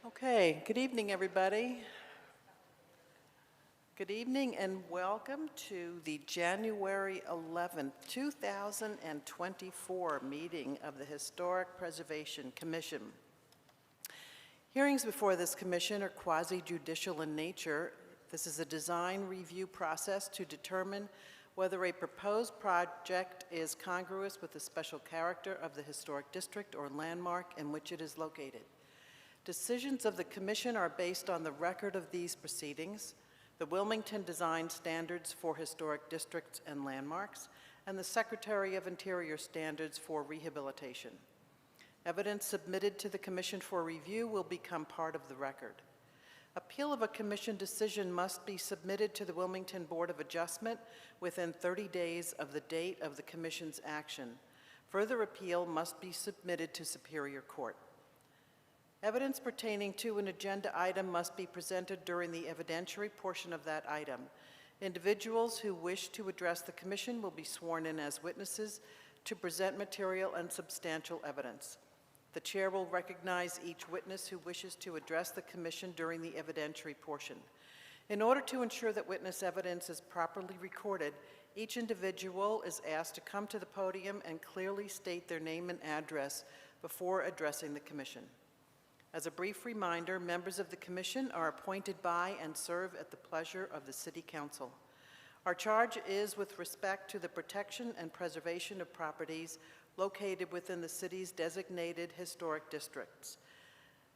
Okay, good evening, everybody. Good evening and welcome to the January 11th, 2024 meeting of the Historic Preservation Commission. Hearings before this commission are quasi-judicial in nature. This is a design review process to determine whether a proposed project is congruous with the special character of the historic district or landmark in which it is located. Decisions of the Commission are based on the record of these proceedings, the Wilmington Design Standards for Historic Districts and Landmarks, and the Secretary of Interior Standards for Rehabilitation. Evidence submitted to the Commission for review will become part of the record. Appeal of a Commission decision must be submitted to the Wilmington Board of Adjustment within 30 days of the date of the Commission's action. Further appeal must be submitted to Superior Court. Evidence pertaining to an agenda item must be presented during the evidentiary portion of that item. Individuals who wish to address the Commission will be sworn in as witnesses to present material and substantial evidence. The Chair will recognize each witness who wishes to address the Commission during the evidentiary portion. In order to ensure that witness evidence is properly recorded, each individual is asked to come to the podium and clearly state their name and address before addressing the Commission. As a brief reminder, members of the Commission are appointed by and serve at the pleasure of the City Council. Our charge is with respect to the protection and preservation of properties located within the city's designated historic districts.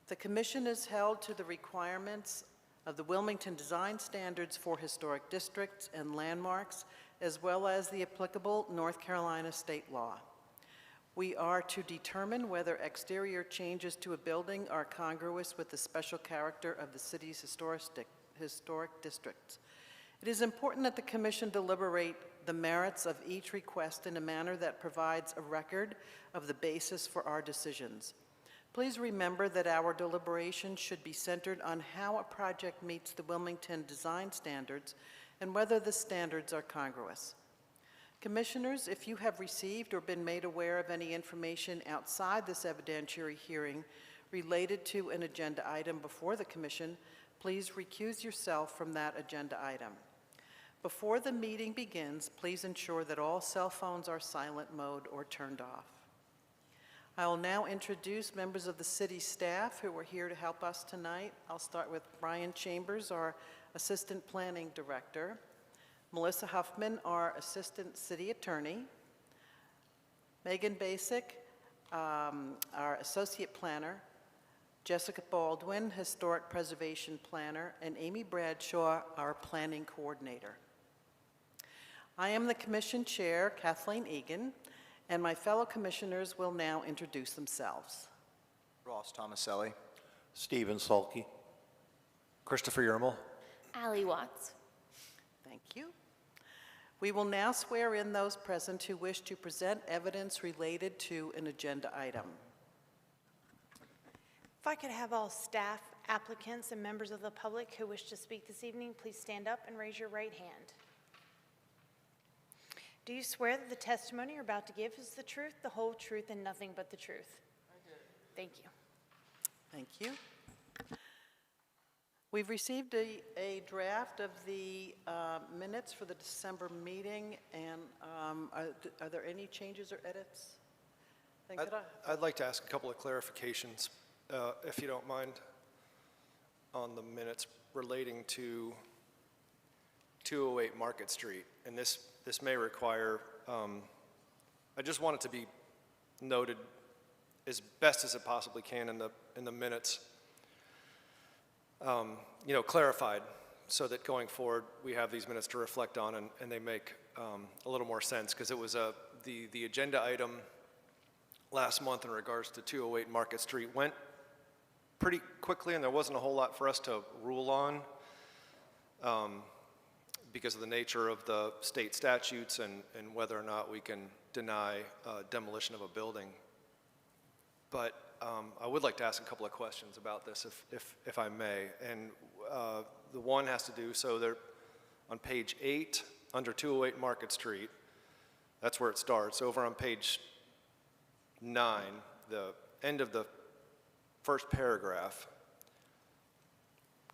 The Commission is held to the requirements of the Wilmington Design Standards for Historic Districts and Landmarks, as well as the applicable North Carolina state law. We are to determine whether exterior changes to a building are congruous with the special character of the city's historic districts. It is important that the Commission deliberate the merits of each request in a manner that provides a record of the basis for our decisions. Please remember that our deliberation should be centered on how a project meets the Wilmington Design Standards and whether the standards are congruous. Commissioners, if you have received or been made aware of any information outside this evidentiary hearing related to an agenda item before the Commission, please recuse yourself from that agenda item. Before the meeting begins, please ensure that all cell phones are silent mode or turned off. I will now introduce members of the city staff who are here to help us tonight. I'll start with Brian Chambers, our Assistant Planning Director. Melissa Huffman, our Assistant City Attorney. Megan Basic, our Associate Planner. Jessica Baldwin, Historic Preservation Planner. And Amy Bradshaw, our Planning Coordinator. I am the Commission Chair, Kathleen Egan, and my fellow commissioners will now introduce themselves. Ross Tomaselli. Stephen Sulkey. Christopher Yermel. Allie Watts. Thank you. We will now swear in those present who wish to present evidence related to an agenda item. If I could have all staff, applicants, and members of the public who wish to speak this evening, please stand up and raise your right hand. Do you swear that the testimony you're about to give is the truth, the whole truth, and nothing but the truth? I do. Thank you. Thank you. We've received a draft of the minutes for the December meeting, and are there any changes or edits? I'd like to ask a couple of clarifications, if you don't mind, on the minutes relating to 208 Market Street. And this may require, I just want it to be noted as best as it possibly can in the minutes. Clarified so that going forward we have these minutes to reflect on and they make a little more sense, because it was the agenda item last month in regards to 208 Market Street went pretty quickly and there wasn't a whole lot for us to rule on because of the nature of the state statutes and whether or not we can deny demolition of a building. But I would like to ask a couple of questions about this, if I may. And the one has to do, so they're on page 8, under 208 Market Street, that's where it starts. Over on page 9, the end of the first paragraph,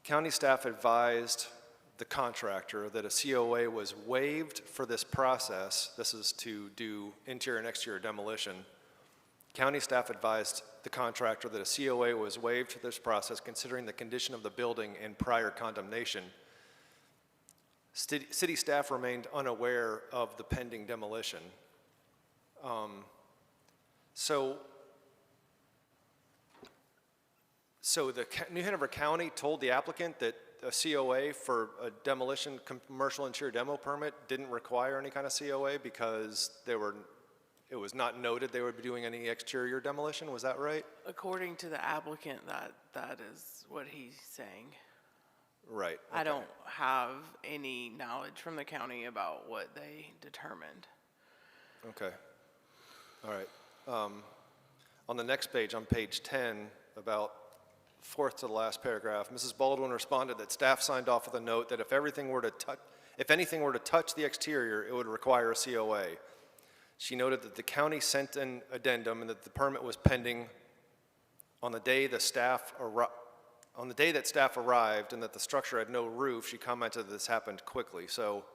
County staff advised the contractor that a COA was waived for this process. This is to do interior and exterior demolition. County staff advised the contractor that a COA was waived for this process considering the condition of the building and prior condemnation. City staff remained unaware of the pending demolition. So the New Hanover County told the applicant that a COA for a demolition, commercial interior demo permit didn't require any kind of COA because it was not noted they would be doing any exterior demolition, was that right? According to the applicant, that is what he's saying. Right. I okay. don't have any knowledge from the county about what they determined. Okay. All right. On the next page, on page 10, about fourth to the last paragraph, Mrs. Baldwin responded that staff signed off with a note that if anything were to touch the exterior, it would require a COA. She noted that the county sent an addendum and that the permit was pending on the day that staff arrived and that the structure had no roof. She commented that this happened quickly. So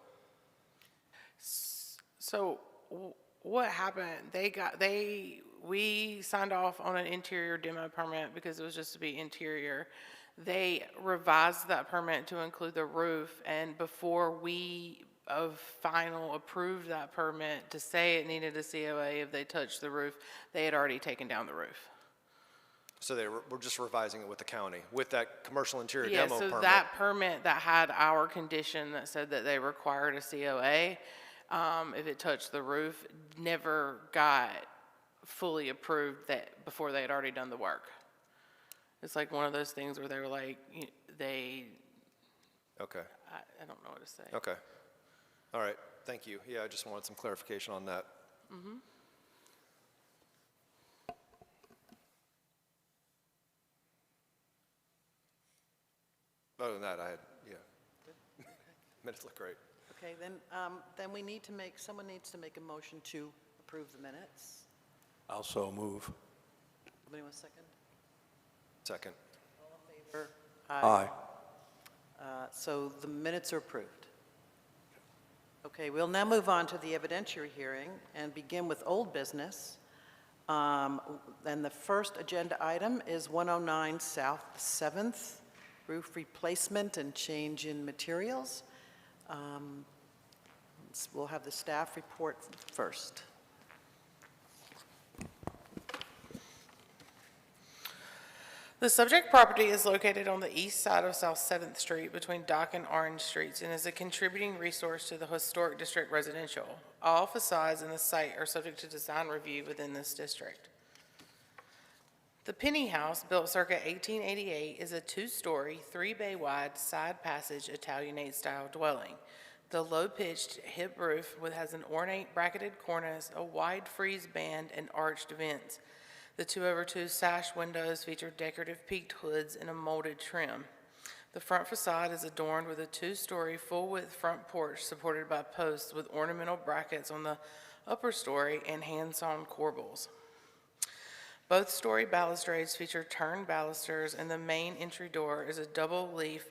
What happened? We signed off on an interior demo permit because it was just to be interior. They revised that permit to include the roof, and before we final approved that permit to say it needed a COA if they touched the roof, they had already taken down the roof. So they were just revising it with the county, with that commercial interior Yeah, demo so permit. that permit that had our condition that said that they required a COA, if it touched the roof, never got fully approved before they had already done the work. It's like one of those things where they were like, Okay, I don't know what to say. okay. All right, thank you. Yeah, I just wanted some clarification on that. Other than that, minutes look great. Okay, then we need to someone needs to make a motion to approve the minutes. Also move. Somebody want a second? Second. All in favor? Aye. So the minutes are approved. Okay, we'll now move on to the evidentiary hearing and begin with old business. And the first agenda item is 109 South 7th, roof replacement and change in materials. We'll have the staff report first. The subject property is located on the east side of South 7th Street between Dock and Orange Streets and is a contributing resource to the Historic District residential. All facades in the site are subject to design review within this district. The Penny House, built circa 1888, is a two-story, three-bay-wide, side-passage Italianate-style dwelling. The low-pitched hip roof has an ornate bracketed cornice, a wide frieze band, and arched vents. The 2/2 sash windows feature decorative peaked hoods and a molded trim. The front facade is adorned with a two-story, full-width front porch supported by posts with ornamental brackets on the upper story and hand-sawn corbels. Both story balustrades feature turned balusters, and the main entry door is a double-leaf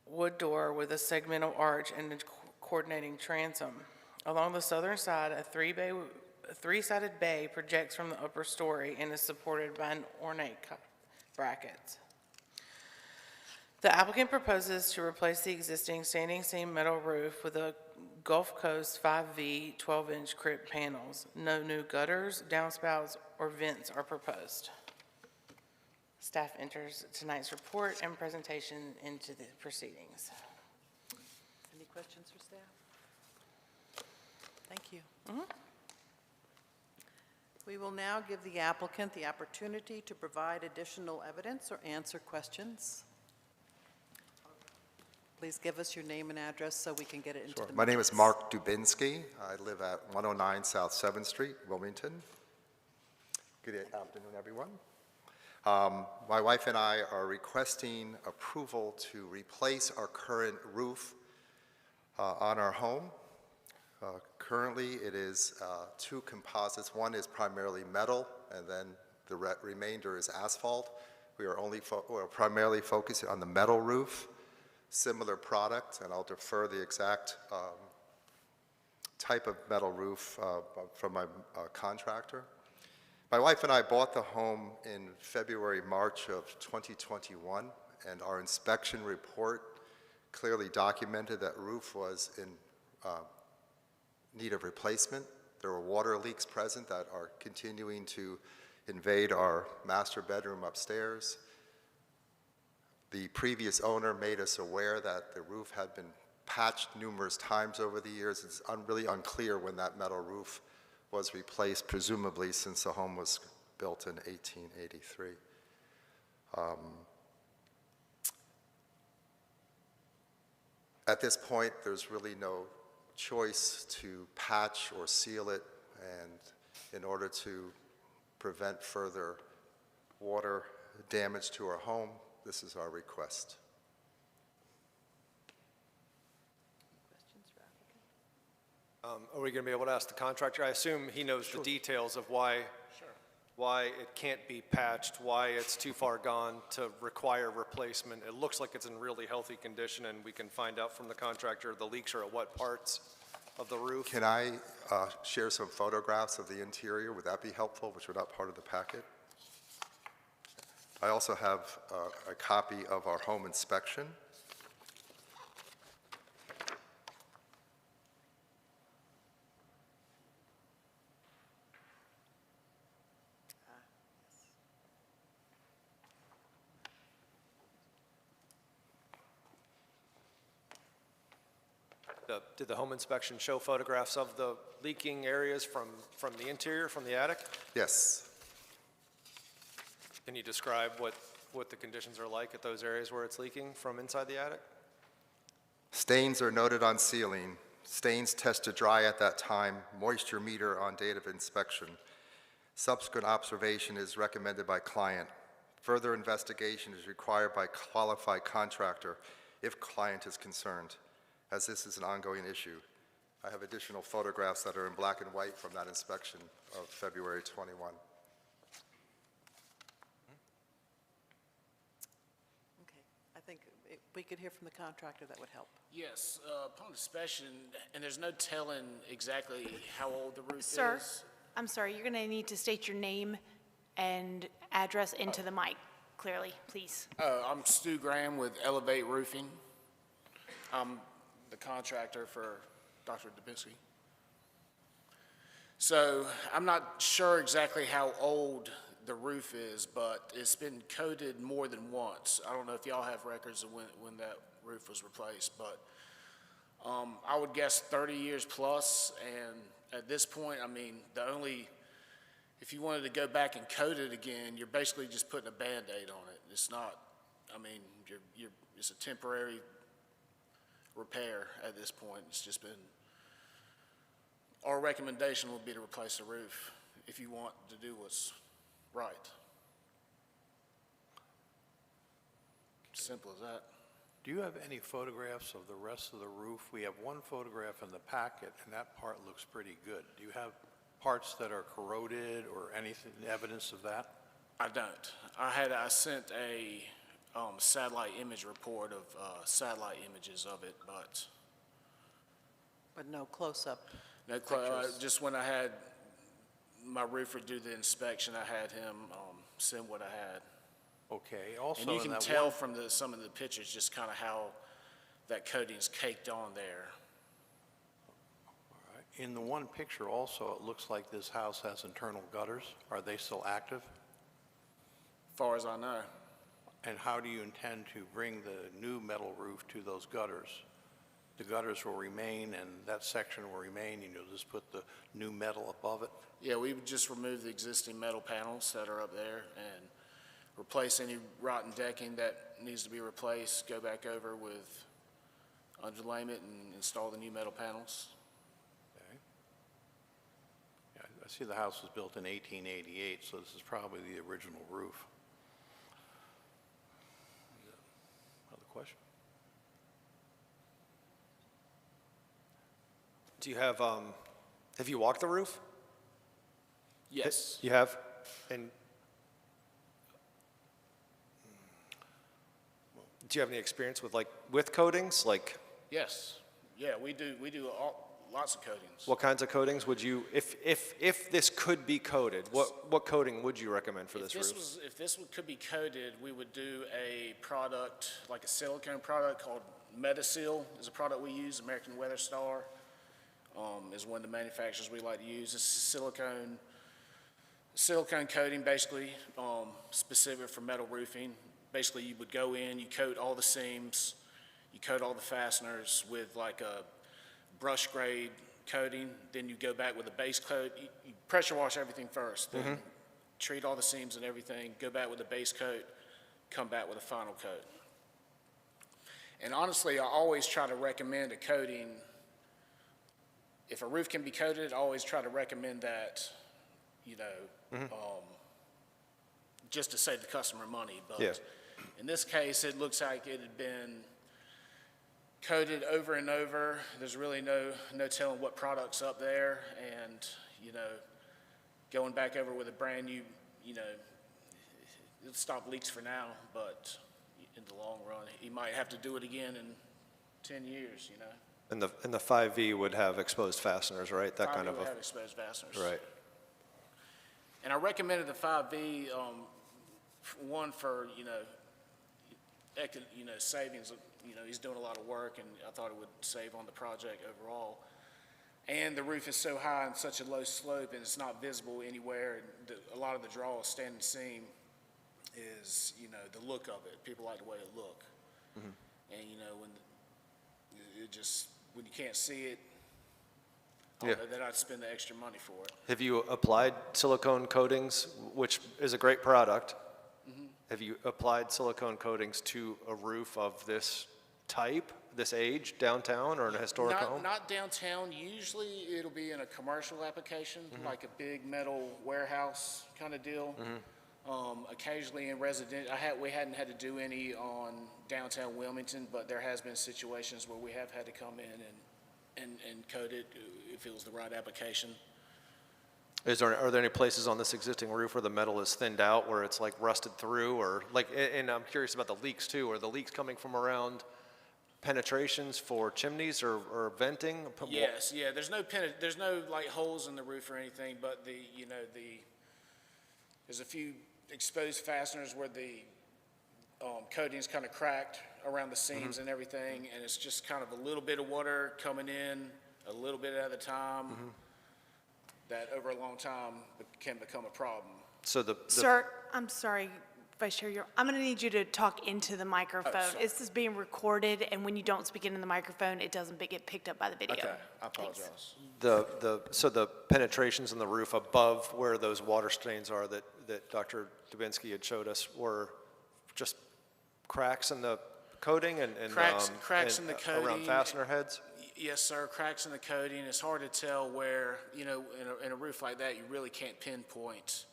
wood door with a segmental arch and a coordinating transom. Along the southern side, a three-sided bay projects from the upper story and is supported by an ornate brackets. The applicant proposes to replace the existing standing seam metal roof with a Gulf Coast 5V 12-inch crypt panels. No new gutters, downspouts, or vents are proposed. Staff enters tonight's report and presentation into the proceedings. Any questions for staff? Thank you. We will now give the applicant the opportunity to provide additional evidence or answer questions. Please give us your name and address so we can get it into the My name is minutes. Mark Dubinsky. I live at 109 South 7th Street, Wilmington. Good afternoon, everyone. My wife and I are requesting approval to replace our current roof on our home. Currently, it is two composites. One is primarily metal, and then the remainder is asphalt. we're primarily focusing on the metal roof, similar product, and I'll defer the exact type of metal roof from my contractor. My wife and I bought the home in February, March of 2021, and our inspection report clearly documented that roof was in need of replacement. There were water leaks present that are continuing to invade our master bedroom upstairs. The previous owner made us aware that the roof had been patched numerous times over the years. It's really unclear when that metal roof was replaced, presumably since the home was built in 1883. At this point, there's really no choice to patch or seal it, and in order to prevent further water damage to our home, this is our request. Are we going to be able to ask the contractor? I assume he knows the details of why it can't be patched, why it's too far gone to require replacement. It looks like it's in really healthy condition, and we can find out from the contractor the leaks are at what parts of the roof. Can I share some photographs of the interior? Would that be helpful, which are not part of the packet? I also have a copy of our home inspection. Did the home inspection show photographs of the leaking areas from the interior, from the attic? Yes. Can you describe what the conditions are like at those areas where it's leaking from inside the attic? Stains are noted on ceiling. Stains tested dry at that time. Moisture meter on date of inspection. Subsequent observation is recommended by client. Further investigation is required by qualified contractor if client is concerned, as this is an ongoing issue. I have additional photographs that are in black and white from that inspection of February 21. Okay, I think if we could hear from the contractor, that would help. Yes, upon inspection, and there's no telling exactly how old the roof is. Sir, I'm sorry, you're going to need to state your name and address into the mic clearly, please. I'm Stu Graham with Elevate Roofing. I'm the contractor for Dr. Dubinsky. So I'm not sure exactly how old the roof is, but it's been coated more than once. I don't know if y'all have records of when that roof was replaced, but I would guess 30 years plus, and at this point, I mean, if you wanted to go back and coat it again, you're basically just putting a Band-Aid on it. It's not, I mean, it's a temporary repair at this point. It's just been, our recommendation would be to replace the roof if you want to do what's right. Simple as that. Do you have any photographs of the rest of the roof? We have one photograph in the packet, and that part looks pretty good. Do you have parts that are corroded or anything, evidence of that? I don't. I sent a satellite image report of satellite images of it, but But no close-up. no, Pictures. just when I had my roofer do the inspection, I had him send what I had. Okay, also And you in can that tell one- from some of the pictures just kind of how that coating's caked on there. all right. In the one picture also, it looks like this house has internal gutters. Are they still active? As far as I know. And how do you intend to bring the new metal roof to those gutters? The gutters will remain and that section will remain, and you'll just put the new metal above it? Yeah, we would just remove the existing metal panels that are up there and replace any rotten decking that needs to be replaced, go back over with underlayment and install the new metal panels. Okay. Yeah, I see the house was built in 1888, so this is probably the original roof. Other question? Do you have you walked the roof? Yes. You have? And Do you have any experience with with coatings? Like, Yes, yeah, we do lots of coatings. what kinds of coatings would you, if this could be coated, what coating would you recommend for this roof? If this could be coated, we would do a product, like a silicone product called Metaseal is a product we use. American Weather Star is one of the manufacturers we like to use. It's silicone coating, basically, specific for metal roofing. Basically, you would go in, you coat all the seams, you coat all the fasteners with like a brush grade coating, then you go back with a base coat. You pressure wash everything first, then treat all the seams and everything, go back with a base coat, come back with a final coat. And honestly, I always try to recommend a coating. If a roof can be coated, I always try to recommend that, just to save the customer money. But Yeah. in this case, it looks like it had been coated over and over. There's really no telling what product's up there. And, going back over with a brand new, it'll stop leaks for now, but in the long run, he might have to do it again in 10 years, And the 5V would have exposed fasteners, right? That kind of Probably a, have exposed fasteners. right. And I recommended the 5V, one for, savings. He's doing a lot of work, and I thought it would save on the project overall. And the roof is so high and such a low slope, and it's not visible anywhere. And a lot of the draw of standing seam is, the look of it. People like the way it look. And, when you can't see it, Yeah. then I'd spend the extra money for it. Have you applied silicone coatings, which is a great product? Have you applied silicone coatings to a roof of this type, this age, downtown or in a historic home? Not downtown. Usually it'll be in a commercial application, like a big metal warehouse kind of deal. Occasionally in residential, we hadn't had to do any on downtown Wilmington, but there has been situations where we have had to come in and coat it if it was the right application. Are there any places on this existing roof where the metal is thinned out, where it's like rusted through, or like, and I'm curious about the leaks too. Are the leaks coming from around penetrations for chimneys or venting? Yes, yeah, there's no like holes in the roof or anything, but there's a few exposed fasteners where the coating's kind of cracked around the seams and everything, and it's just kind of a little bit of water coming in a little bit at a time. That over a long time can become a problem. So the Sir, I'm sorry, Vice Chair, I'm going to need you to talk into the microphone. sorry. This is being recorded, and when you don't speak into the microphone, it doesn't get picked up by the video. Okay, I Thanks. apologize. so the penetrations in the roof above where those water stains are that Dr. Dubinsky had showed us were just cracks in the coating and Cracks in the around coating. fastener heads? Yes, sir, cracks in the coating. It's hard to tell where, in a roof like that, you really can't pinpoint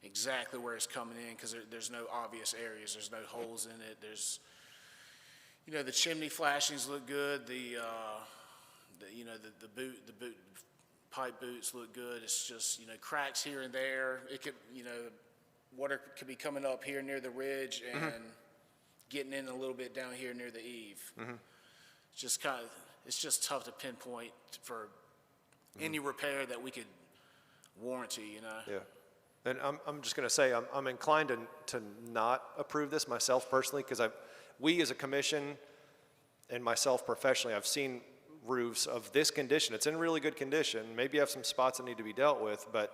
exactly where it's coming in because there's no obvious areas. There's no holes in it. There's, the chimney flashings look good. The boot pipe boots look good. It's just, cracks here and there. It could, water could be coming up here near the ridge and getting in a little bit down here near the eave. It's just tough to pinpoint for any repair that we could warranty, Yeah. And I'm just going to say, I'm inclined to not approve this myself personally, because we as a commission and myself professionally, I've seen roofs of this condition. It's in really good condition. Maybe you have some spots that need to be dealt with, but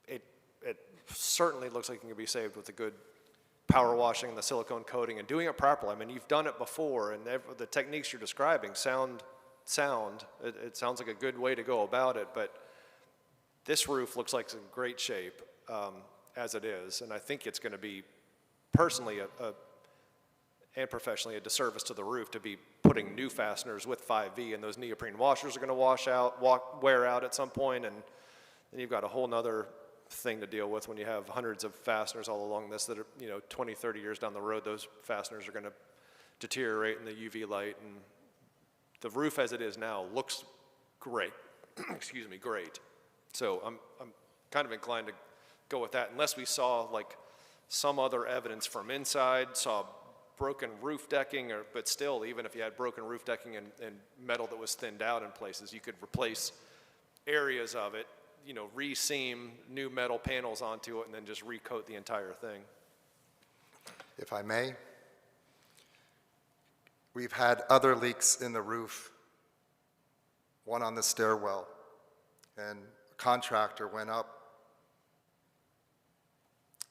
it certainly looks like it can be saved with a good power washing, the silicone coating, and doing it properly. I mean, you've done it before, and the techniques you're describing sound. It sounds like a good way to go about it, but this roof looks like it's in great shape as it is, and I think it's going to be personally and professionally a disservice to the roof to be putting new fasteners with 5V, and those neoprene washers are going to wear out at some point, and then you've got a whole nother thing to deal with when you have hundreds of fasteners all along this that are, 20, 30 years down the road, those fasteners are going to deteriorate in the UV light, and the roof as it is now looks great. Excuse me, great. So I'm kind of inclined to go with that, unless we saw like some other evidence from inside, saw broken roof decking, but still, even if you had broken roof decking and metal that was thinned out in places, you could replace areas of it, re-seam new metal panels onto it, and then just recoat the entire thing. If I may, we've had other leaks in the roof, one on the stairwell, and a contractor went up,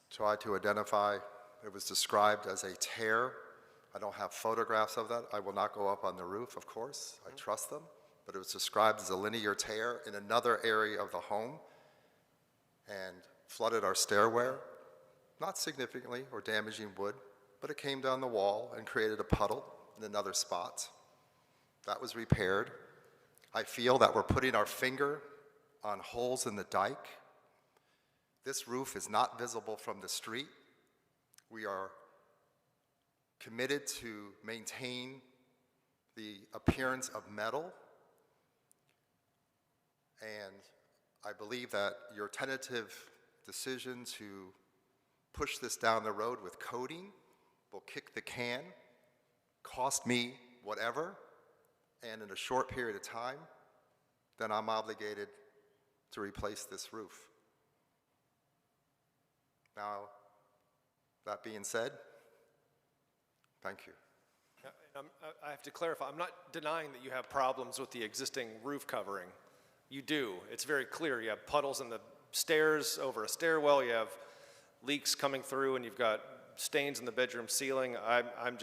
tried to identify. It was described as a tear. I don't have photographs of that. I will not go up on the roof, of course. I trust them. But it was described as a linear tear in another area of the home and flooded our stairway, not significantly or damaging wood, but it came down the wall and created a puddle in another spot. That was repaired. I feel that we're putting our finger on holes in the dike. This roof is not visible from the street. We are committed to maintain the appearance of metal, and I believe that your tentative decision to push this down the road with coating will kick the can, cost me whatever, and in a short period of time, then I'm obligated to replace this roof. Now, that being said, thank you. Yeah, and I have to clarify, I'm not denying that you have problems with the existing roof covering. You do. It's very clear. You have puddles in the stairs over a stairwell, you have leaks coming through, and you've got stains in the bedroom ceiling. I am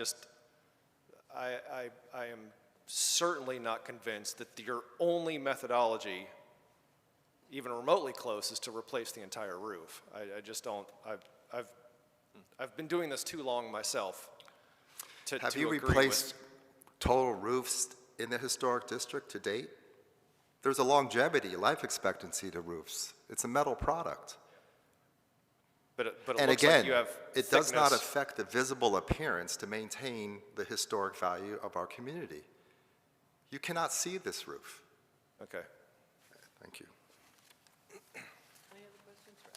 certainly not convinced that your only methodology, even remotely close, is to replace the entire roof. I just don't. I've been doing this too long myself to Have you agree replaced total roofs in the historic district to date? There's a longevity, life expectancy to roofs. It's a metal product. But it And looks again, like you have it does not thickness. affect the visible appearance to maintain the historic value of our community. You cannot see this roof. Okay. Thank you. Any other questions for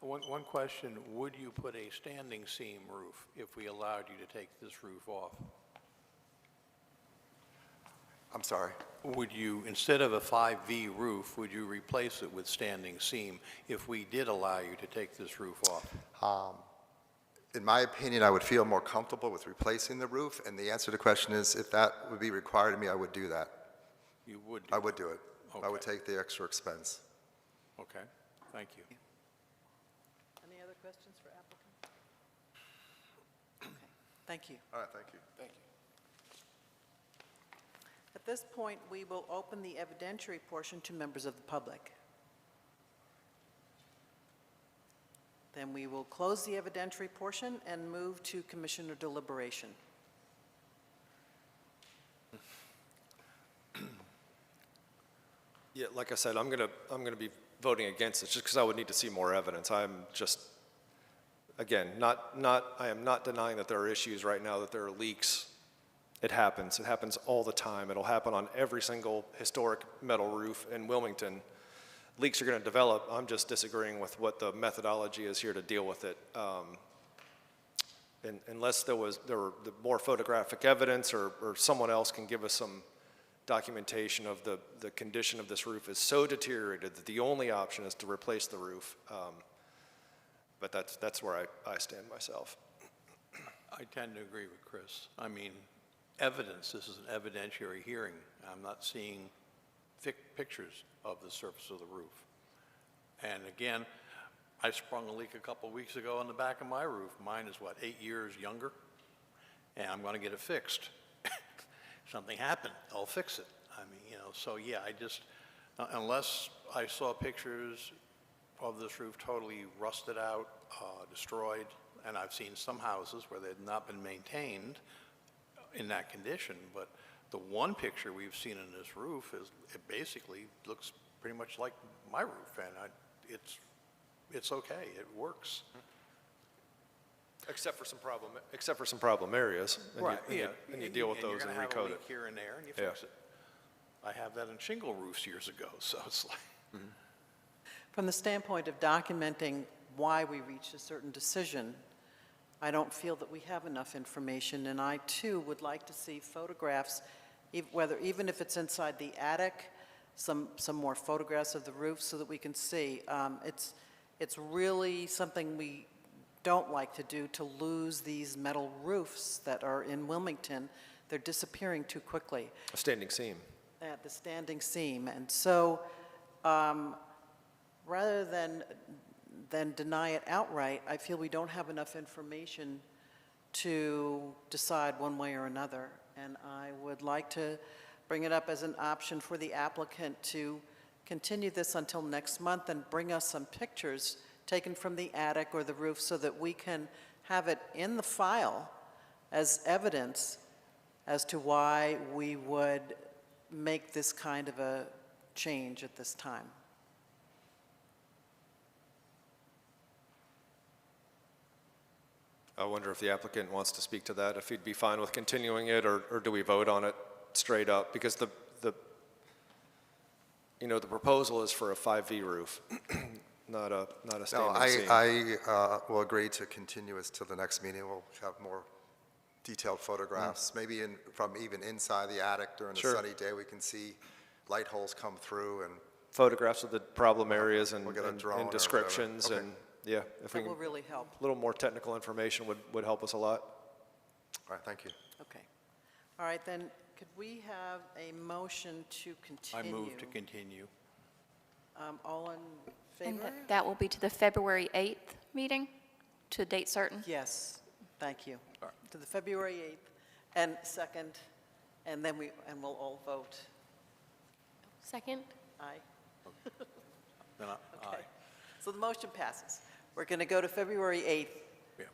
applicant? One question, would you put a standing seam roof if we allowed you to take this roof off? I'm sorry. Would you, instead of a 5V roof, would you replace it with standing seam if we did allow you to take this roof off? In my opinion, I would feel more comfortable with replacing the roof, and the answer to the question is, if that would be required of me, I would do that. You would do I would do it. I would Okay. take the extra expense. Okay, thank you. Any other questions for applicant? Okay, thank you. All right, thank you. Thank you. At this point, we will open the evidentiary portion to members of the public. Then we will close the evidentiary portion and move to commissioner deliberation. Yeah, like I said, I'm gonna be voting against it just because I would need to see more evidence. I'm just, again, I am not denying that there are issues right now, that there are leaks. It happens all the time. It'll happen on every single historic metal roof in Wilmington. Leaks are gonna develop. I'm just disagreeing with what the methodology is here to deal with it. Unless there were more photographic evidence or someone else can give us some documentation of the condition of this roof is so deteriorated that the only option is to replace the roof. But that's where I stand myself. I tend to agree with Chris. I mean, evidence, this is an evidentiary hearing. I'm not seeing pictures of the surface of the roof. And again, I sprung a leak a couple weeks ago on the back of my roof. Mine is, what, 8 years younger? And I'm going to get it fixed. Something happened, I'll fix it. I mean, so yeah, I just, unless I saw pictures of this roof totally rusted out, destroyed, and I've seen some houses where they've not been maintained in that condition, but the one picture we've seen in this roof it basically looks pretty much like my roof, and it's okay, it works. Except for some problem areas. And you deal with those and you're going to have a recoat leak it. here and there, and you Yeah. fix it. I have that in shingle roofs years ago, so it's like, From the standpoint of documenting why we reached a certain decision, I don't feel that we have enough information, and I too would like to see photographs, even if it's inside the attic, some more photographs of the roof so that we can see. It's really something we don't like to do, to lose these metal roofs that are in Wilmington. They're disappearing too quickly. A standing seam. At the standing seam. And so rather than deny it outright, I feel we don't have enough information to decide one way or another. And I would like to bring it up as an option for the applicant to continue this until next month and bring us some pictures taken from the attic or the roof so that we can have it in the file as evidence as to why we would make this kind of a change at this time. I wonder if the applicant wants to speak to that, if he'd be fine with continuing it, or do we vote on it straight up? Because the proposal is for a 5V roof, not a No, standing seam. I will agree to continue us till the next meeting. We'll have more detailed photographs, maybe from even inside the attic during a Sure. sunny day. We can see light holes come through, and Photographs of the problem areas and We'll get a drone or and whatever. descriptions, Okay. and, yeah, if we That will can, really help. a little more technical information would help us a lot. all right, thank you. Okay. All right, then, could we have a motion to I continue? move to continue. All in And favor? that will be to the February 8th meeting, to a date certain? Yes, thank you. To the February 8th and 2nd, and then we'll all vote. Second? Aye. Then Okay. aye. So the motion passes. We're going to go to February 8th Yeah.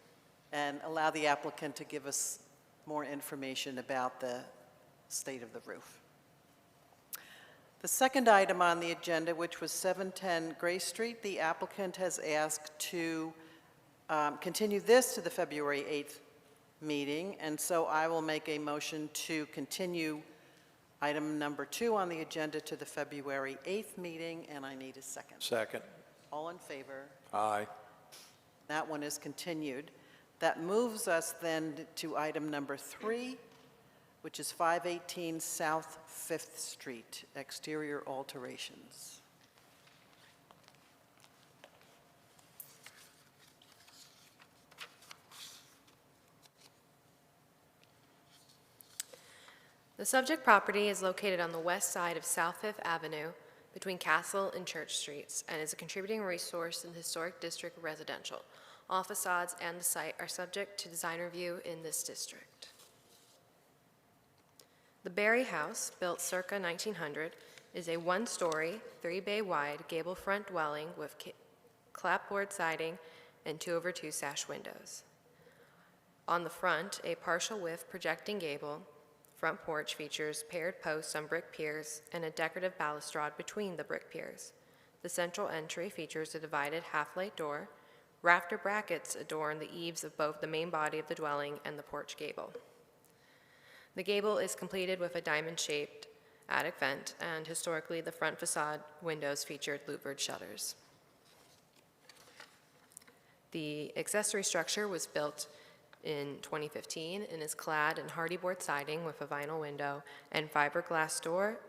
and allow the applicant to give us more information about the state of the roof. The second item on the agenda, which was 710 Gray Street, the applicant has asked to continue this to the February 8th meeting, and so I will make a motion to continue item number 2 on the agenda to the February 8th meeting, and I need a second. Second. All in favor? Aye. That one is continued. That moves us then to item number 3, which is 518 South 5th Street, exterior alterations. The subject property is located on the west side of South Fifth Avenue between Castle and Church Streets and is a contributing resource in the Historic District residential. All facades and the site are subject to design review in this district. The Berry House, built circa 1900, is a one-story, 3-bay wide gable front dwelling with clapboard siding and 2/2 sash windows. On the front, a partial width projecting gable front porch features paired posts on brick piers and a decorative balustrade between the brick piers. The central entry features a divided half-light door. Rafter brackets adorn the eaves of both the main body of the dwelling and the porch gable. The gable is completed with a diamond-shaped attic vent, and historically, the front facade windows featured louvered shutters. The accessory structure was built in 2015 and is clad in hardy board siding with a vinyl window and fiberglass door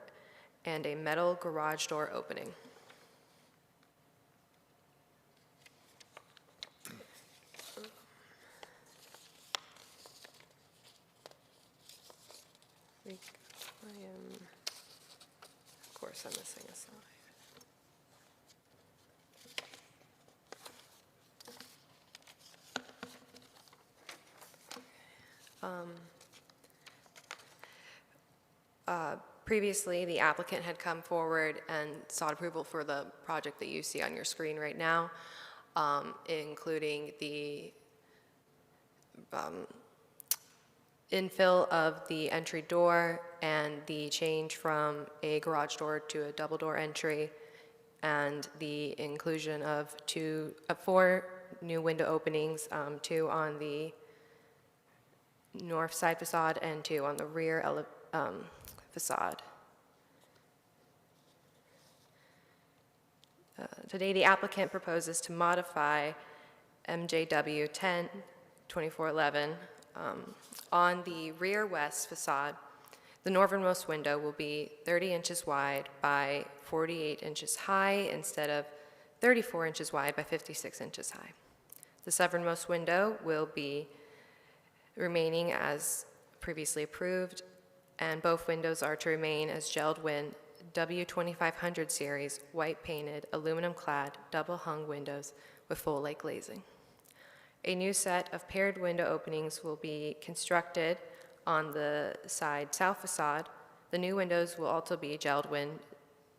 and a metal garage door opening. Of course, I'm missing a slide. Previously, the applicant had come forward and sought approval for the project that you see on your screen right now, including the infill of the entry door and the change from a garage door to a double door entry, and the inclusion of 4 new window openings, 2 on the north side facade and 2 on the rear facade. Today, the applicant proposes to modify MJW 2411. On the rear west facade, the northernmost window will be 30 inches wide by 48 inches high instead of 34 inches wide by 56 inches high. The southernmost window will be remaining as previously approved, and both windows are to remain as gelled win W2500 series white painted aluminum clad double hung windows with full lake glazing. A new set of paired window openings will be constructed on the side south facade. The new windows will also be gelled win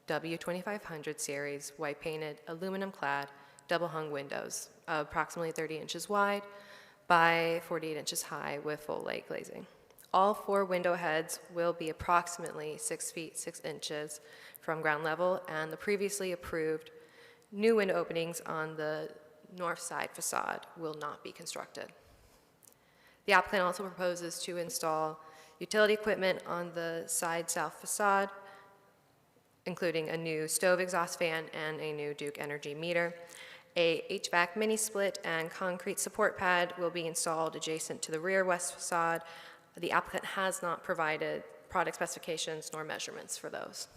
W2500 series white painted aluminum clad double hung windows, approximately 30 inches wide by 48 inches high with full lake glazing. All 4 window heads will be approximately 6 feet 6 inches from ground level, and the previously approved new window openings on the north side facade will not be constructed. The applicant also proposes to install utility equipment on the side south facade, including a new stove exhaust fan and a new Duke Energy meter. A HVAC mini split and concrete support pad will be installed adjacent to the rear west facade. The applicant has not provided product specifications nor measurements for those.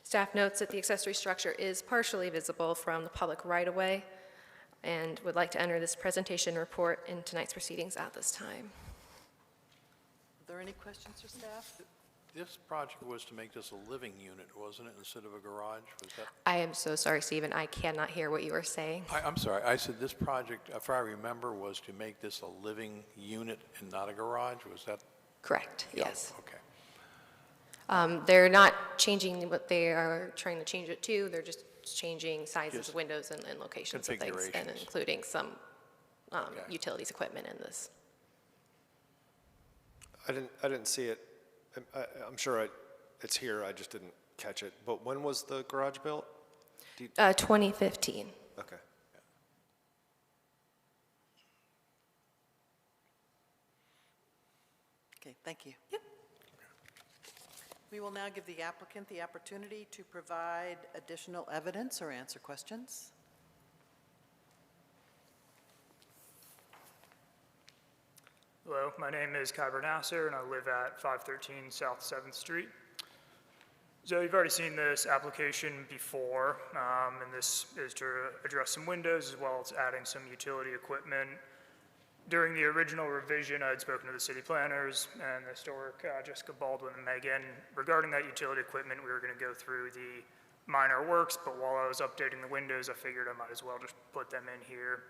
Staff notes that the accessory structure is partially visible from the public right-of-way and would like to enter this presentation report in tonight's proceedings at this time. Are there any questions for staff? This project was to make this a living unit, wasn't it, instead of a garage? Was that? I am so sorry, Stephen. I cannot hear what you are saying. I'm sorry, I said this project, if I remember, was to make this a living unit and not a garage? Was that? Correct, Yeah, yes. Okay. They're not changing what they are trying to change it to. They're just changing sizes Just of windows and locations of things, and configurations. including some Okay. utilities equipment in this. I didn't see it. I'm sure it's here, I just didn't catch it. But when was the garage built? 2015. Okay. Okay, thank you. Yep. We will now give the applicant the opportunity to provide additional evidence or answer questions. Hello, my name is Kyber Nasser, and I live at 513 South 7th Street. So you've already seen this application before, and this is to address some windows as well as adding some utility equipment. During the original revision, I had spoken to the city planners and the historic Jessica Baldwin and Megan. Regarding that utility equipment, we were going to go through the minor works, but while I was updating the windows, I figured I might as well just put them in here.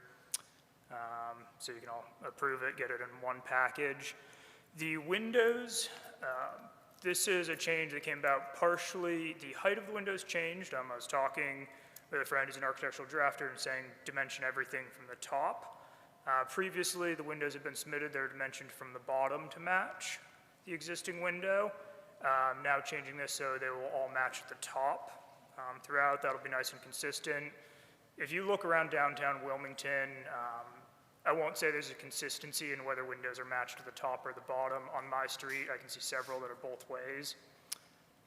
So you can all approve it, get it in one package. The windows, this is a change that came about partially. The height of the windows changed. I was talking with a friend who's an architectural drafter and saying dimension everything from the top. Previously, the windows had been submitted. They were dimensioned from the bottom to match the existing window. Now changing this so they will all match at the top. Throughout, that'll be nice and consistent. If you look around downtown Wilmington, I won't say there's a consistency in whether windows are matched at the top or the bottom. On my street, I can see several that are both ways.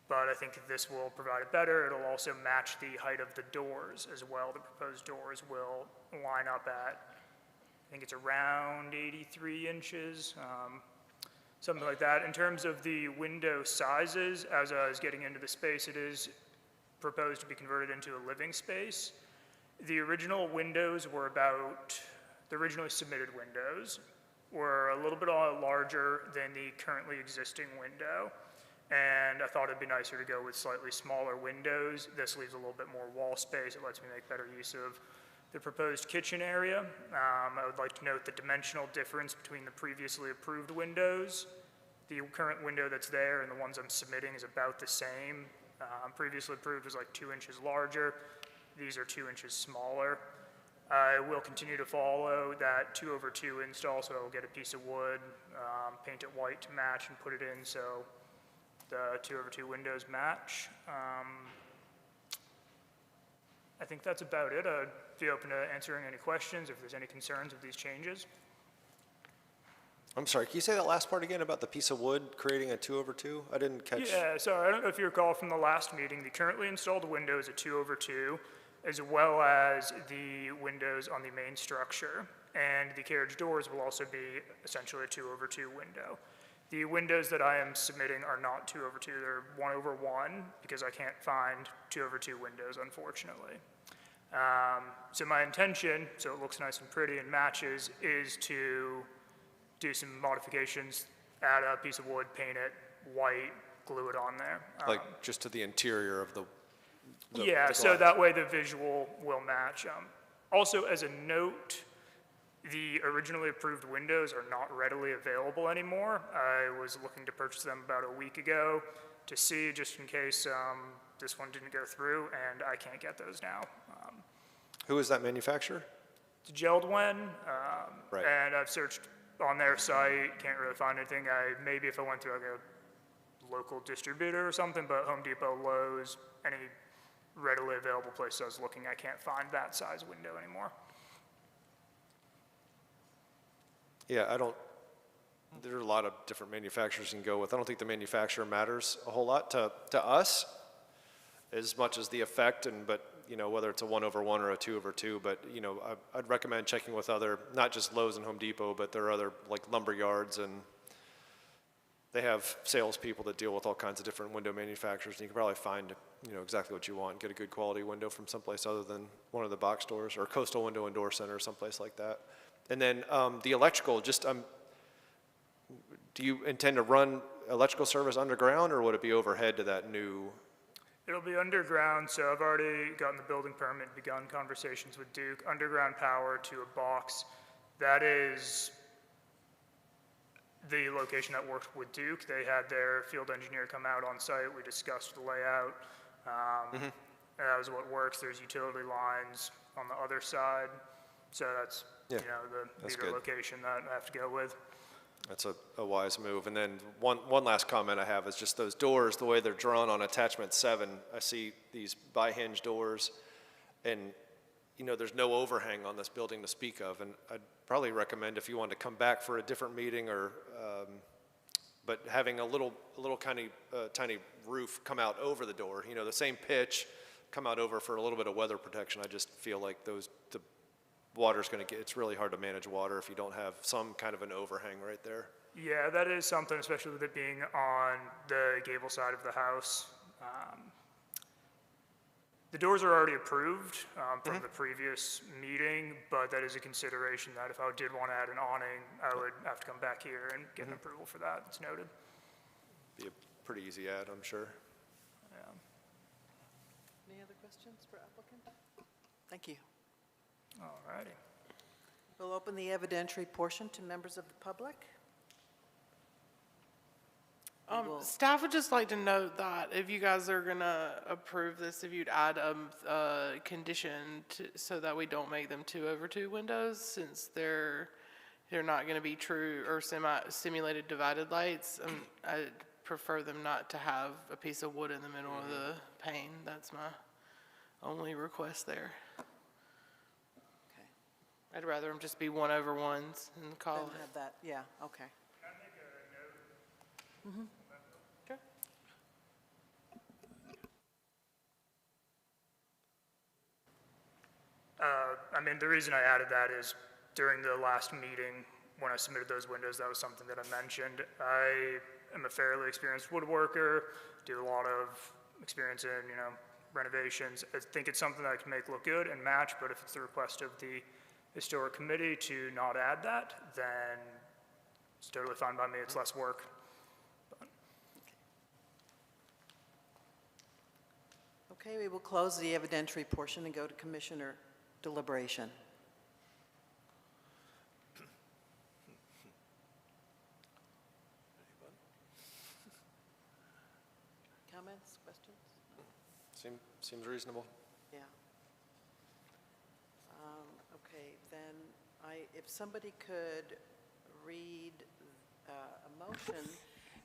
But I think this will provide it better. It'll also match the height of the doors as well. The proposed doors will line up at, I think it's around 83 inches, something like that. In terms of the window sizes, as I was getting into the space, it is proposed to be converted into a living space. The original windows were about, the originally submitted windows were a little bit larger than the currently existing window. And I thought it'd be nicer to go with slightly smaller windows. This leaves a little bit more wall space. It lets me make better use of the proposed kitchen area. I would like to note the dimensional difference between the previously approved windows. The current window that's there and the ones I'm submitting is about the same. Previously approved was like 2 inches larger. These are 2 inches smaller. I will continue to follow that 2/2 install, so I'll get a piece of wood, paint it white to match and put it in so the 2/2 windows match. I think that's about it. I'd be open to answering any questions if there's any concerns with these changes. I'm sorry, can you say that last part again about the piece of wood creating a 2/2? I didn't catch. Yeah, sorry, I don't know if you recall from the last meeting, the currently installed window is a 2/2. as well as the windows on the main structure. And the carriage doors will also be essentially a 2/2 window. The windows that I am submitting are not 2/2, they're 1/1, because I can't find 2/2 windows, unfortunately. So my intention, so it looks nice and pretty and matches, is to do some modifications, add a piece of wood, paint it white, glue it on there. Like just to the interior of the Yeah, the so glass. that way the visual will match. Also, as a note, the originally approved windows are not readily available anymore. I was looking to purchase them about a week ago to see, just in case this one didn't go through, and I can't get those now. Who is that manufacturer? It's Geldwen, Right. and I've searched on their site, can't really find anything. Maybe if I went through like a local distributor or something, but Home Depot, Lowe's, any readily available place I was looking, I can't find that size window anymore. Yeah, there are a lot of different manufacturers you can go with. I don't think the manufacturer matters a whole lot to us as much as the effect but, whether it's a 1/1 or a 2/2, but, I'd recommend checking with other, not just Lowe's and Home Depot, but there are other like lumber yards, and they have salespeople that deal with all kinds of different window manufacturers, and you can probably find, exactly what you want, get a good quality window from someplace other than one of the box stores or Coastal Window and Door Center or someplace like that. And then the electrical, do you intend to run electrical service underground, or would it be overhead to that new? It'll be underground, so I've already gotten the building permit, begun conversations with Duke. Underground power to a box. That is the location that worked with Duke. They had their field engineer come out on site. We discussed the layout. And that was what works. There's utility lines on the other side. So that's, Yeah, the that's meter good. location that I have to go with. That's a wise move. And then one last comment I have is just those doors, the way they're drawn on attachment 7. I see these bi-hinge doors, and there's no overhang on this building to speak of. And I'd probably recommend, if you wanted to come back for a different meeting, but having a little tiny roof come out over the door, the same pitch, come out over for a little bit of weather protection. I just feel like the water's going to get, it's really hard to manage water if you don't have some kind of an overhang right there. Yeah, that is something, especially with it being on the gable side of the house. The doors are already approved from the previous meeting, but that is a consideration that if I did want to add an awning, I would have to come back here and get an approval for that. It's noted. Be a pretty easy add, I'm sure. Yeah. Any other questions for applicant? Thank you. All righty. We'll open the evidentiary portion to members of the public. We will- Staff would just like to note that if you guys are gonna approve this, if you'd add a condition so that we don't make them 2/2 windows, since they're not gonna be true or simulated divided lights. I prefer them not to have a piece of wood in the middle of the pane. That's my only request there. Okay. I'd rather them just be 1/1s and call Then it. have that, yeah, okay. Sure. The reason I added that is during the last meeting, when I submitted those windows, that was something that I mentioned. I am a fairly experienced woodworker, do a lot of experience in, renovations. I think it's something that I can make look good and match, but if it's the request of the historic committee to not add that, then it's totally fine by me. It's less work. Okay, we will close the evidentiary portion and go to commissioner deliberation. Comments, questions? Seems reasonable. Yeah. Okay, then if somebody could read a motion.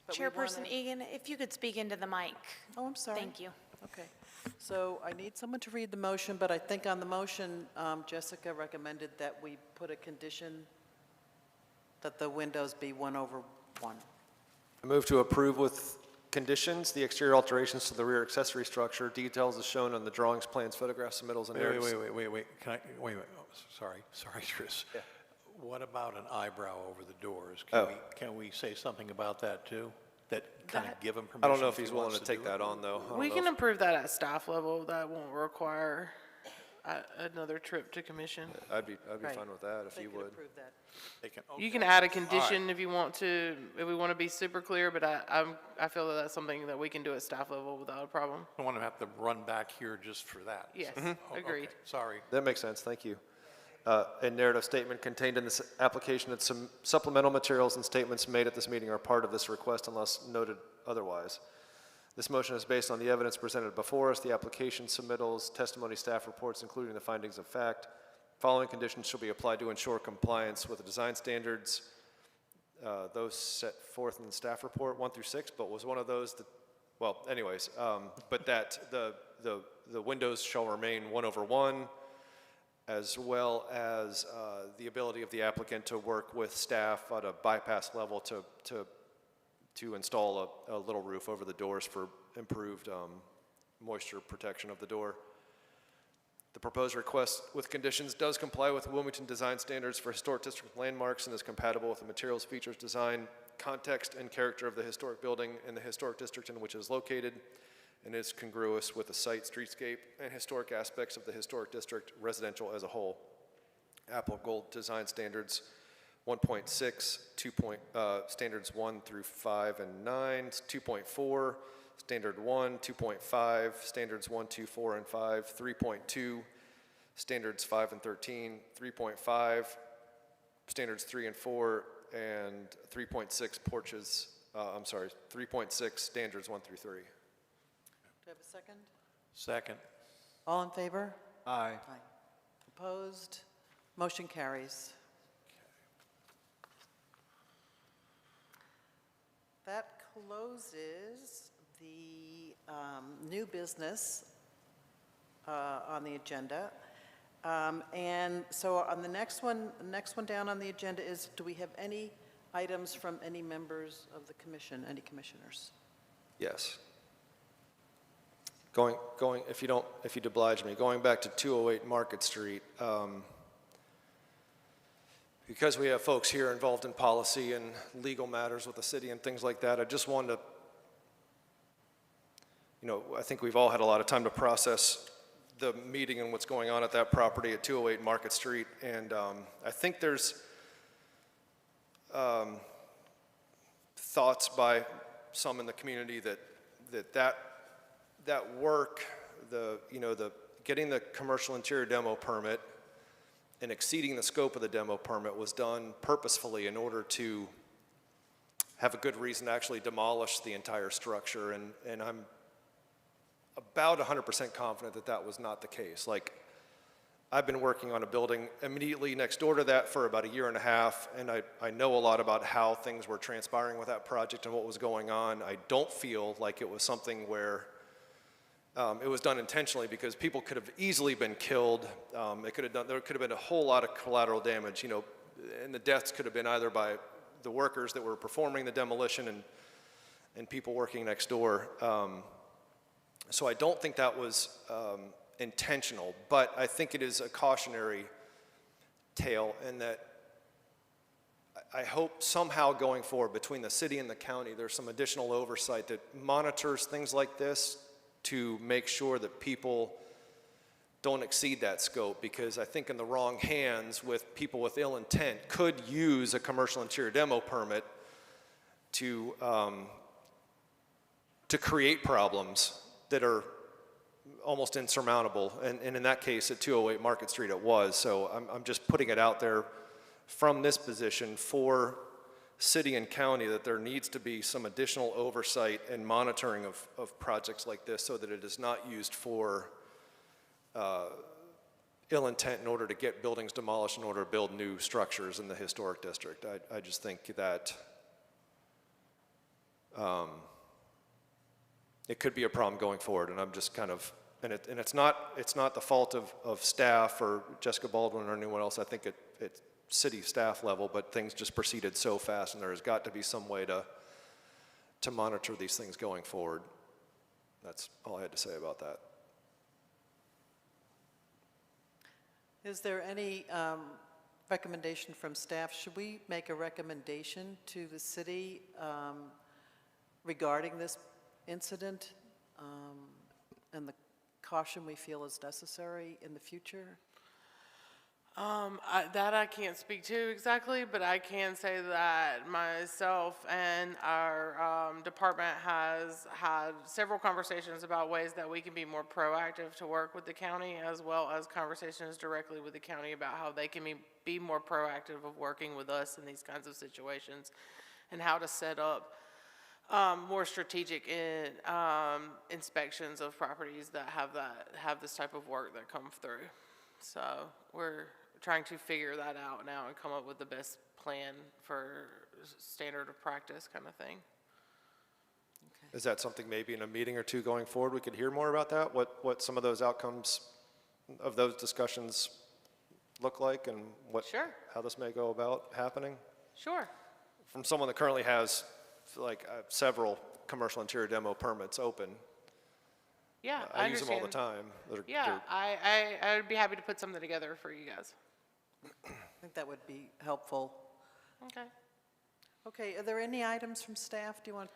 but we Chairperson wanna- Egan, if you could speak into the mic. Oh, I'm sorry. Thank you. Okay, so I need someone to read the motion, but I think on the motion, Jessica recommended that we put a condition that the windows be 1/1. I move to approve with conditions, the exterior alterations to the rear accessory structure, details as shown on the drawings, plans, photographs, submittals, and narratives. Wait, can I, wait, oh, sorry, Chris. Yeah. What about an eyebrow over the doors? Oh. Can we say something about that too? That kind of give him permission? I don't know if he he's willing wants to take do it? that on, though. I don't We know can if- approve that at staff level. That won't require another trip to commission. I'd be Right. fine with that if They you could would. approve that. They can- You okay. can add a condition if you want to, if we want to be super clear, but I feel that that's something that we can do at staff level without a problem. I don't want to have to run back here just for that. Yes, Oh, okay. agreed. Sorry. That makes sense, thank you. A narrative statement contained in this application that some supplemental materials and statements made at this meeting are part of this request unless noted otherwise. This motion is based on the evidence presented before us, the application submittals, testimony, staff reports, including the findings of fact. Following conditions shall be applied to ensure compliance with the design standards, those set forth in the staff report, 1 through 6, but was one of those that, well, anyways, but that the windows shall remain 1/1, as well as the ability of the applicant to work with staff at a bypass level to install a little roof over the doors for improved moisture protection of the door. The proposed request with conditions does comply with Wilmington design standards for historic district landmarks and is compatible with the materials, features, design, context, and character of the historic building and the historic district in which it is located, and is congruous with the site, streetscape, and historic aspects of the historic district residential as a whole. Applicable design standards 1.6, standards 1 through 5 and 9, 2.4, standard 1, 2.5, standards 1, 2, 4, and 5, 3.2, standards 5 and 13, 3.5, standards 3 and 4, and 3.6 porches, 3.6 standards 1 through 3. Do I have a second? Second. All in favor? Aye. Aye. Opposed? Motion carries. That closes the new business on the agenda. And so on the next one down on the agenda is, do we have any items from any members of the commission, any commissioners? Yes. If you'd oblige me, going back to 208 Market Street, because we have folks here involved in policy and legal matters with the city and things like that, I just wanted to, I think we've all had a lot of time to process the meeting and what's going on at that property at 208 Market Street, and I think there's thoughts by some in the community that work, getting the commercial interior demo permit and exceeding the scope of the demo permit was done purposefully in order to have a good reason to actually demolish the entire structure, and I'm about 100% confident that that was not the case. Like, I've been working on a building immediately next door to that for about 1.5 years, and I know a lot about how things were transpiring with that project and what was going on. I don't feel like it was something where it was done intentionally, because people could have easily been killed. There could have been a whole lot of collateral damage, and the deaths could have been either by the workers that were performing the demolition and people working next door. So I don't think that was intentional, but I think it is a cautionary tale, and that I hope somehow going forward between the city and the county, there's some additional oversight that monitors things like this to make sure that people don't exceed that scope, because I think in the wrong hands with people with ill intent could use a commercial interior demo permit to create problems that are almost insurmountable, and in that case at 208 Market Street it was. So I'm just putting it out there from this position for city and county that there needs to be some additional oversight and monitoring of projects like this, so that it is not used for ill intent in order to get buildings demolished in order to build new structures in the historic district. I just think that it could be a problem going forward, and I'm just kind of, and it's not the fault of staff or Jessica Baldwin or anyone else. I think it's city staff level, but things just proceeded so fast, and there has got to be some way to monitor these things going forward. That's all I had to say about that. Is there any recommendation from staff? Should we make a recommendation to the city regarding this incident and the caution we feel is necessary in the future? That I can't speak to exactly, but I can say that myself and our department has had several conversations about ways that we can be more proactive to work with the county, as well as conversations directly with the county about how they can be more proactive of working with us in these kinds of situations, and how to set up more strategic inspections of properties that have this type of work that come through. So we're trying to figure that out now and come up with the best plan for standard of practice kind of thing. Is that something maybe in a meeting or two going forward we could hear more about that? What some of those outcomes of those discussions look like, and Sure. how this may go about happening? Sure. From someone that currently has several commercial interior demo permits open. Yeah, I use understand. them all the time. Yeah, I would be happy to put something together for you guys. I think that would be helpful. Okay. Okay, are there any items from staff? Do you want?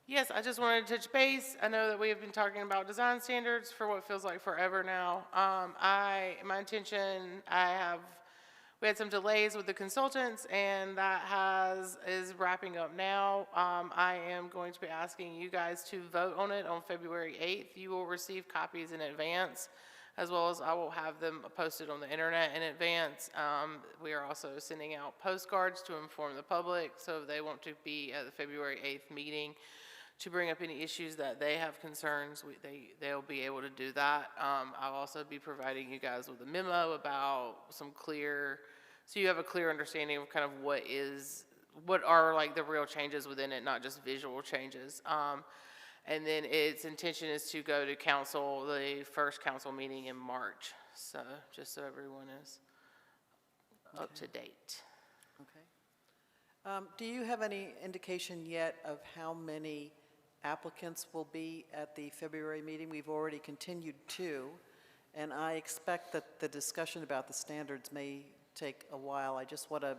Yes, I just wanted to touch base. I know that we have been talking about design standards for what feels like forever now. My intention, we had some delays with the consultants, and that is wrapping up now. I am going to be asking you guys to vote on it on February 8th. You will receive copies in advance, as well as I will have them posted on the internet in advance. We are also sending out postcards to inform the public, so if they want to be at the February 8th meeting to bring up any issues that they have concerns, they'll be able to do that. I'll also be providing you guys with a memo about some clear, so you have a clear understanding of kind of what are like the real changes within it, not just visual changes. And then its intention is to go to council, the first council meeting in March. So just so everyone is up to date. Okay. Do you have any indication yet of how many applicants will be at the February meeting? We've already continued 2, and I expect that the discussion about the standards may take a while. I just want to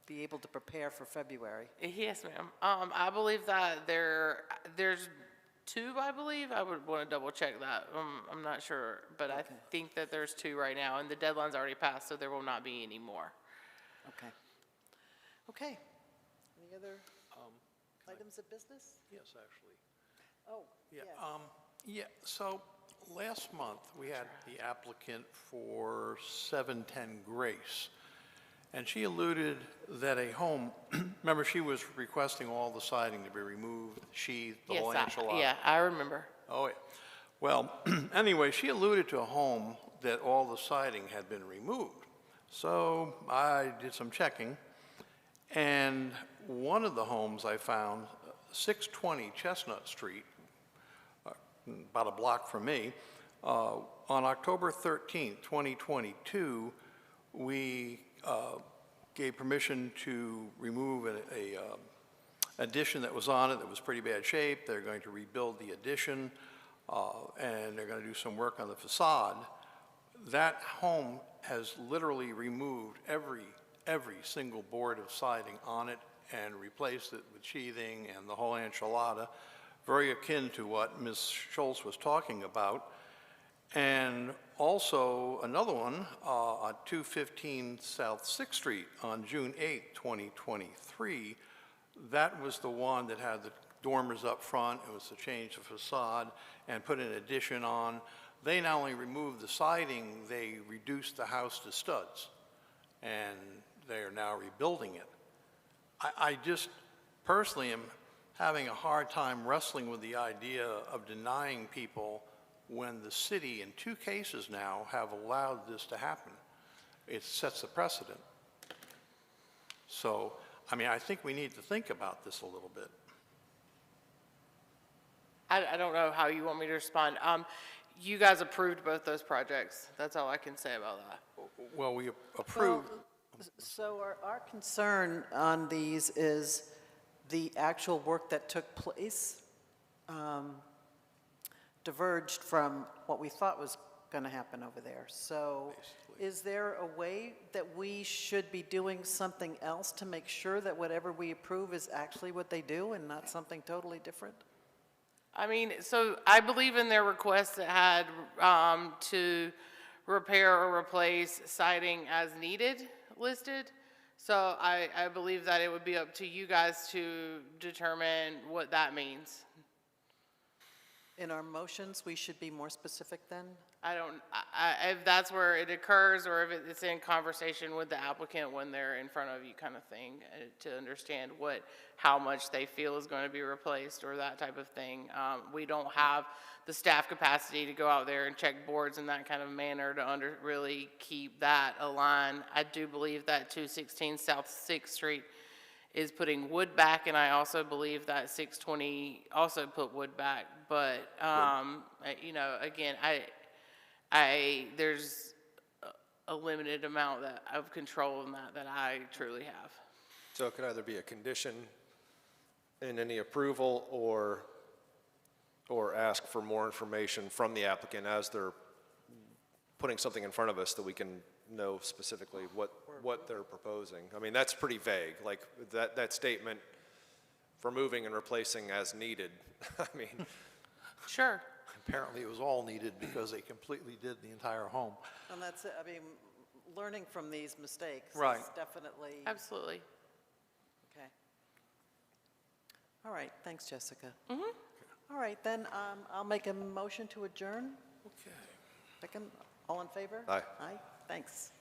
be able to prepare for February. Yes, ma'am. I believe that there's 2, I believe. I would want to double check that. I'm not sure, but I think that there's 2 right now, and the deadline's already passed, so there will not be any more. Okay. Okay. Any other items of business? Yes, actually. Oh, Yeah, yes. so last month, we had the applicant for 710 Grace, and she alluded that a home, remember, she was requesting all the siding to be removed, the whole enchilada. Yeah, I remember. Oh, yeah. Well, anyway, she alluded to a home that all the siding had been removed. So I did some checking, and one of the homes I found, 620 Chestnut Street, about a block from me, on October 13th, 2022, we gave permission to remove an addition that was on it that was pretty bad shape. They're going to rebuild the addition, and they're going to do some work on the facade. That home has literally removed every single board of siding on it and replaced it with sheathing and the whole enchilada, very akin to what Ms. Schultz was talking about. And also another one on 215 South 6th Street on June 8, 2023. That was the one that had the dormers up front. It was to change the facade and put an addition on. They not only removed the siding, they reduced the house to studs, and they are now rebuilding it. I just personally am having a hard time wrestling with the idea of denying people when the city, in 2 cases now, have allowed this to happen. It sets a precedent. So, I mean, I think we need to think about this a little bit. I don't know how you want me to respond. You guys approved both those projects. That's all I can say about that. Well, we approved. So our concern on these is the actual work that took place diverged from what we thought was going to happen over there. So is there a way that we should be doing something else to make sure that whatever we approve is actually what they do and not something totally different? I mean, so I believe in their request that had to repair or replace siding as needed listed. So I believe that it would be up to you guys to determine what that means. In our motions, we should be more specific then? If that's where it occurs, or if it's in conversation with the applicant when they're in front of you kind of thing, to understand how much they feel is going to be replaced or that type of thing. We don't have the staff capacity to go out there and check boards in that kind of manner to really keep that aligned. I do believe that 216 South 6th Street is putting wood back, and I also believe that 620 also put wood back. But, you know, again, there's a limited amount of control in that I truly have. So it could either be a condition in any approval or ask for more information from the applicant as they're putting something in front of us that we can know specifically what they're proposing. I mean, that's pretty vague, like that statement for moving and replacing as needed. I mean. Sure. Apparently, it was all needed because they completely did the entire home. And that's it. I mean, learning from these mistakes Right. is definitely. Absolutely. Okay. All right, thanks, Jessica. All right, then I'll make a motion to adjourn. Okay. Second, all in favor? Aye. Aye, thanks.